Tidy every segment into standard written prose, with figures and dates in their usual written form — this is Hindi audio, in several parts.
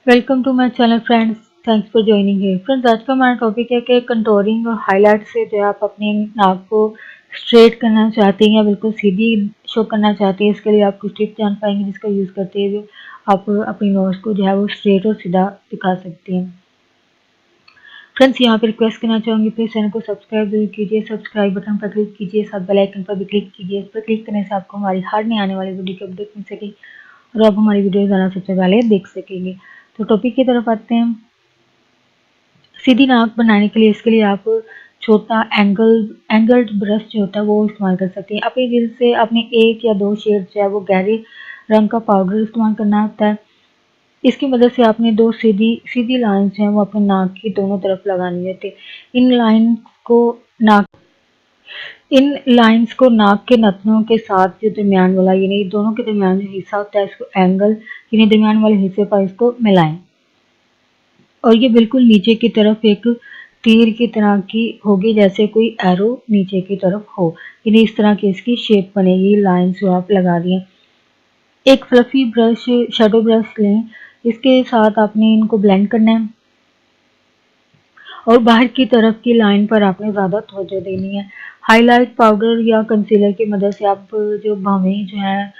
Welcome to my channel friends. Thanks for joining here friends. आज का हमारा टॉपिक है कि कंटूरिंग और हाईलाइट से जो है आप अपनी नाक को स्ट्रेट करना चाहते हैं या बिल्कुल सीधी शो करना चाहते हैं। इसके लिए आप कुछ टिप्स जान पाएंगे जिसका यूज़ करते हुए आप अपनी नोज को जो है वो स्ट्रेट और सीधा दिखा सकते हैं। फ्रेंड्स, यहाँ पर रिक्वेस्ट करना चाहूँगी, प्लीज़ चैनल को सब्सक्राइब जरूर कीजिए। सब्सक्राइब बटन पर क्लिक कीजिए, साथ बेल आइकन पर भी क्लिक कीजिए। इस पर क्लिक करने से आपको हमारी हर नई आने वाली वीडियो की अपडेट मिल सकेगी और आप हमारी वीडियो जाना सबसे पहले देख सकेंगे। तो टॉपिक की तरफ आते हैं। सीधी नाक बनाने के लिए इसके लिए आप छोटा एंगल्ड ब्रश जो होता है वो इस्तेमाल कर सकते हैं। अपनी दिल से अपने एक या दो शेड जो है वो गहरे रंग का पाउडर इस्तेमाल करना होता है। इसकी मदद से आपने दो सीधी सीधी लाइंस हैं वो अपने नाक की दोनों तरफ लगानी होती है। इन लाइन को नाक इन लाइंस को नाक के नथनों के साथ जो दरमियान वाला यानी दोनों के दरमियान जो हिस्सा होता है इसको एंगल यानी दरमियान वाले हिस्से पर इसको मिलाएं और ये बिल्कुल नीचे की तरफ एक तीर की तरह की होगी, जैसे कोई एरो नीचे की तरफ हो, यानी इस तरह की इसकी शेप बनेगी। लाइंस जो आप लगा रही हैं, एक फ्लफी ब्रश शेडो ब्रश लें, इसके साथ आपने इनको ब्लेंड करना है और बाहर की तरफ की लाइन पर आपने ज़्यादा तवज्जो देनी है। हाईलाइट पाउडर या कंसीलर की मदद से आप जो भवें जो है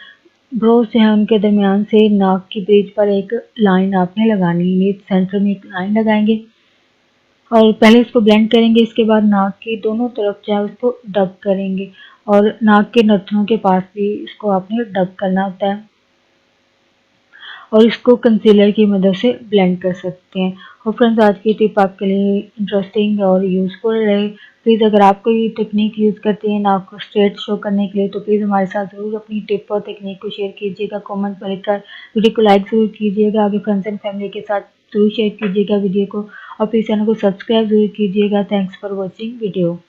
ब्रोज जो है उनके दरमियान से नाक की ब्रिज पर एक लाइन आपने लगानी है। सेंटर में एक लाइन लगाएंगे और पहले इसको ब्लेंड करेंगे। इसके बाद नाक की दोनों तरफ जो है उसको डब करेंगे और नाक के नथनों के पास भी इसको आपने डब करना होता है और इसको कंसीलर की मदद से ब्लेंड कर सकते हैं। और फ्रेंड्स, आज की टिप आपके लिए इंटरेस्टिंग और यूज़फुल रहे। प्लीज़ अगर आप कोई टेक्निक यूज़ करते हैं नाक को स्ट्रेट शो करने के लिए तो प्लीज़ हमारे साथ ज़रूर अपनी टिप और टेक्निक को शेयर कीजिएगा। कमेंट में लिखकर वीडियो को लाइक ज़रूर कीजिएगा। आगे फ्रेंड्स एंड फैमिली के साथ ज़रूर शेयर कीजिएगा वीडियो को और प्लीज़ चैनल को सब्सक्राइब ज़रूर कीजिएगा। Thanks for watching video.